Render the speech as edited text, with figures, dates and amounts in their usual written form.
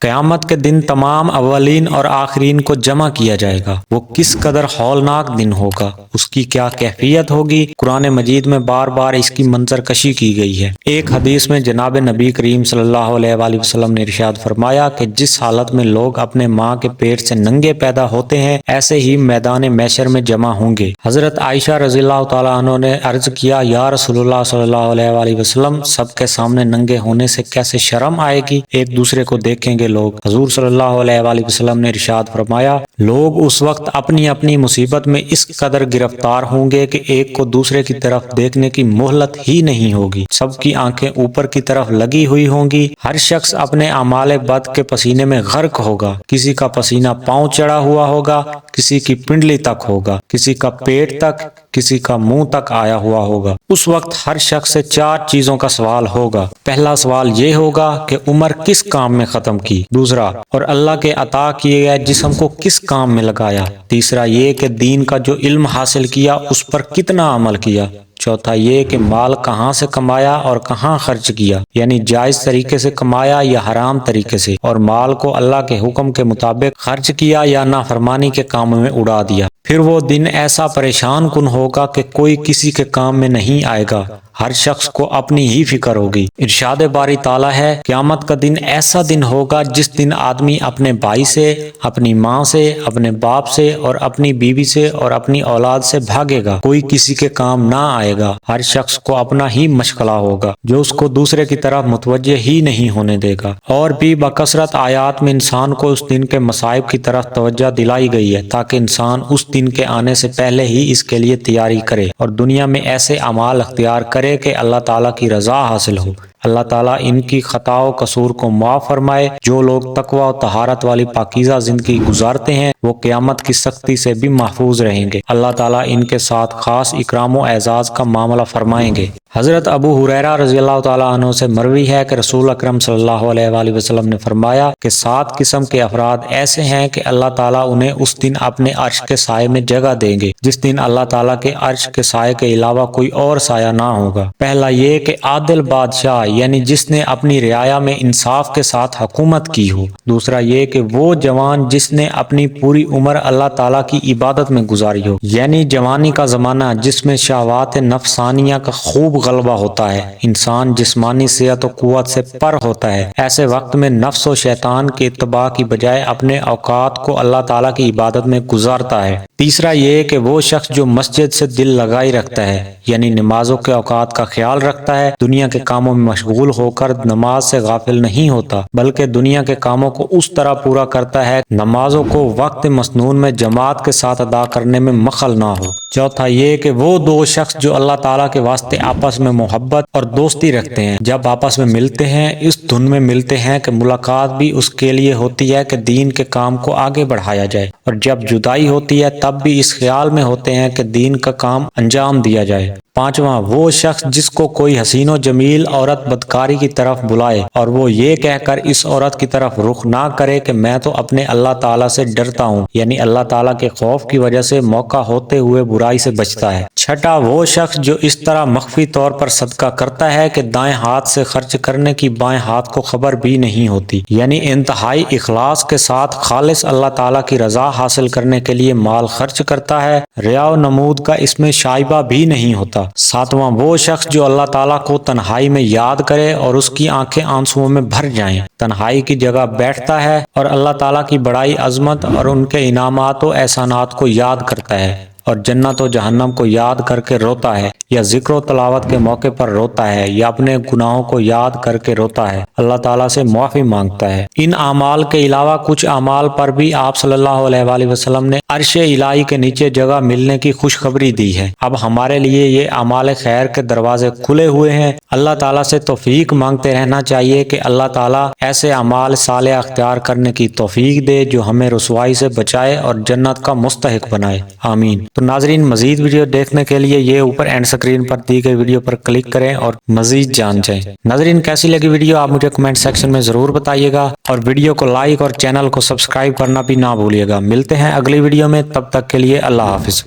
قیامت کے دن تمام اولین اور آخرین کو جمع کیا جائے گا۔ وہ کس قدر ہولناک دن ہوگا، اس کی کیا کیفیت ہوگی۔ قرآن مجید میں بار بار اس کی منظر کشی کی گئی ہے۔ ایک حدیث میں جناب نبی کریم صلی اللہ علیہ وآلہ وسلم نے ارشاد فرمایا کہ جس حالت میں لوگ اپنے ماں کے پیٹ سے ننگے پیدا ہوتے ہیں، ایسے ہی میدان محشر میں جمع ہوں گے۔ حضرت عائشہ رضی اللہ تعالیٰ عنہ نے عرض کیا، یا رسول اللہ صلی اللہ علیہ وآلہ وسلم، سب کے سامنے ننگے ہونے سے کیسے شرم آئے گی، ایک دوسرے کو دیکھیں گے لوگ۔ حضور صلی اللہ علیہ وآلہ وسلم نے ارشاد فرمایا، لوگ اس وقت اپنی اپنی مصیبت میں اس قدر گرفتار ہوں گے کہ ایک کو دوسرے کی طرف دیکھنے کی مہلت ہی نہیں ہوگی۔ سب کی آنکھیں اوپر کی طرف لگی ہوئی ہوں گی۔ ہر شخص اپنے اعمال بد کے پسینے میں غرق ہوگا۔ کسی کا پسینہ پاؤں چڑھا ہوا ہوگا، کسی کی پنڈلی تک ہوگا، کسی کا پیٹ تک، کسی کا منہ تک آیا ہوا ہوگا۔ اس وقت ہر شخص سے 4 چیزوں کا سوال ہوگا۔ پہلا سوال یہ ہوگا کہ عمر کس کام میں ختم کی، دوسرا اور اللہ کے عطا کیے گئے جسم کو کس کام میں لگایا، تیسرا یہ کہ دین کا جو علم حاصل کیا اس پر کتنا عمل کیا، چوتھا یہ کہ مال کہاں سے کمایا اور کہاں خرچ کیا، یعنی جائز طریقے سے کمایا یا حرام طریقے سے، اور مال کو اللہ کے حکم کے مطابق خرچ کیا یا نافرمانی کے کاموں میں اڑا دیا۔ پھر وہ دن ایسا پریشان کن ہوگا کہ کوئی کسی کے کام میں نہیں آئے گا، ہر شخص کو اپنی ہی فکر ہوگی۔ ارشاد باری تعالیٰ ہے، قیامت کا دن ایسا دن ہوگا جس دن آدمی اپنے بھائی سے، اپنی ماں سے، اپنے باپ سے اور اپنی بیوی سے اور اپنی اولاد سے بھاگے گا، کوئی کسی کے کام نہ آئے گا، ہر شخص کو اپنا ہی مشغلہ ہوگا جو اس کو دوسرے کی طرف متوجہ ہی نہیں ہونے دے گا۔ اور بھی بکثرت آیات میں انسان کو اس دن کے مصائب کی طرف توجہ دلائی گئی ہے تاکہ انسان اس دن کے آنے سے پہلے ہی اس کے لیے تیاری کرے اور دنیا میں ایسے اعمال اختیار کرے کہ اللہ تعالیٰ کی رضا حاصل ہو۔ اللہ تعالیٰ ان کی خطا و قصور کو معاف فرمائے۔ جو لوگ تقوی و طہارت والی پاکیزہ زندگی گزارتے ہیں وہ قیامت کی سختی سے بھی محفوظ رہیں گے۔ اللہ تعالیٰ ان کے ساتھ خاص اکرام و اعزاز کا معاملہ فرمائیں گے۔ حضرت ابو ہریرہ رضی اللہ تعالیٰ عنہ سے مروی ہے کہ رسول اکرم صلی اللہ علیہ وآلہ وسلم نے فرمایا کہ 7 قسم کے افراد ایسے ہیں کہ اللہ تعالیٰ انہیں اس دن اپنے عرش کے سائے میں جگہ دیں گے جس دن اللہ تعالیٰ کے عرش کے سائے کے علاوہ کوئی اور سایہ نہ ہوگا۔ پہلا یہ کہ عادل بادشاہ، یعنی جس نے اپنی رعایا میں انصاف کے ساتھ حکومت کی ہو۔ دوسرا یہ کہ وہ جوان جس نے اپنی پوری عمر اللہ تعالیٰ کی عبادت میں گزاری ہو، یعنی جوانی کا زمانہ جس میں شہوات نفسانیہ کا خوب غلبہ ہوتا ہے، انسان جسمانی صحت و قوت سے پر ہوتا ہے، ایسے وقت میں نفس و شیطان کے اتباع کی بجائے اپنے اوقات کو اللہ تعالیٰ کی عبادت میں گزارتا ہے۔ تیسرا یہ کہ وہ شخص جو مسجد سے دل لگائی رکھتا ہے، یعنی نمازوں کے اوقات کا خیال رکھتا ہے، دنیا کے کاموں میں مشغول ہو کر نماز سے غافل نہیں ہوتا بلکہ دنیا کے کاموں کو اس طرح پورا کرتا ہے نمازوں کو وقت مسنون میں جماعت کے ساتھ ادا کرنے میں مخل نہ ہو۔ چوتھا یہ کہ وہ 2 شخص جو اللہ تعالیٰ کے واسطے آپس میں محبت اور دوستی رکھتے ہیں، جب آپس میں ملتے ہیں اس دھن میں ملتے ہیں کہ ملاقات بھی اس کے لیے ہوتی ہے کہ دین کے کام کو آگے بڑھایا جائے، اور جب جدائی ہوتی ہے تب بھی اس خیال میں ہوتے ہیں کہ دین کا کام انجام دیا جائے۔ پانچواں وہ شخص جس کو کوئی حسین و جمیل عورت بدکاری کی طرف بلائے اور وہ یہ کہہ کر اس عورت کی طرف رخ نہ کرے کہ میں تو اپنے اللہ تعالیٰ سے ڈرتا ہوں، یعنی اللہ تعالیٰ کے خوف کی وجہ سے موقع ہوتے ہوئے برائی سے بچتا ہے۔ چھٹا وہ شخص جو اس طرح مخفی طور پر صدقہ کرتا ہے کہ دائیں ہاتھ سے خرچ کرنے کی بائیں ہاتھ کو خبر بھی نہیں ہوتی، یعنی انتہائی اخلاص کے ساتھ خالص اللہ تعالیٰ کی رضا حاصل کرنے کے لیے مال خرچ کرتا ہے، ریا و نمود کا اس میں شائبہ بھی نہیں ہوتا۔ ساتواں وہ شخص جو اللہ تعالیٰ کو تنہائی میں یاد کرے اور اس کی آنکھیں آنسوؤں میں بھر جائیں، تنہائی کی جگہ بیٹھتا ہے اور اللہ تعالیٰ کی بڑائی عظمت اور ان کے انعامات و احسانات کو یاد کرتا ہے اور جنت و جہنم کو یاد کر کے روتا ہے، یا ذکر و تلاوت کے موقع پر روتا ہے، یا اپنے گناہوں کو یاد کر کے روتا ہے، اللہ تعالیٰ سے معافی مانگتا ہے۔ ان اعمال کے علاوہ کچھ اعمال پر بھی آپ صلی اللہ علیہ وآلہ وسلم نے عرش الہی کے نیچے جگہ ملنے کی خوشخبری دی ہے۔ اب ہمارے لیے یہ اعمال خیر کے دروازے کھلے ہوئے ہیں۔ اللہ تعالیٰ سے توفیق مانگتے رہنا چاہیے کہ اللہ تعالیٰ ایسے اعمال صالحہ اختیار کرنے کی توفیق دے جو ہمیں رسوائی سے بچائے اور جنت کا مستحق بنائے، آمین۔ تو ناظرین، مزید ویڈیو دیکھنے کے لیے یہ اوپر اینڈ سکرین پر دی گئی ویڈیو پر کلک کریں اور مزید جان جائیں۔ ناظرین، کیسی لگی ویڈیو آپ مجھے کمنٹ سیکشن میں ضرور بتائیے گا، اور ویڈیو کو لائک اور چینل کو سبسکرائب کرنا بھی نہ بھولیے گا۔ ملتے ہیں اگلی ویڈیو میں، تب تک کے لیے اللہ حافظ۔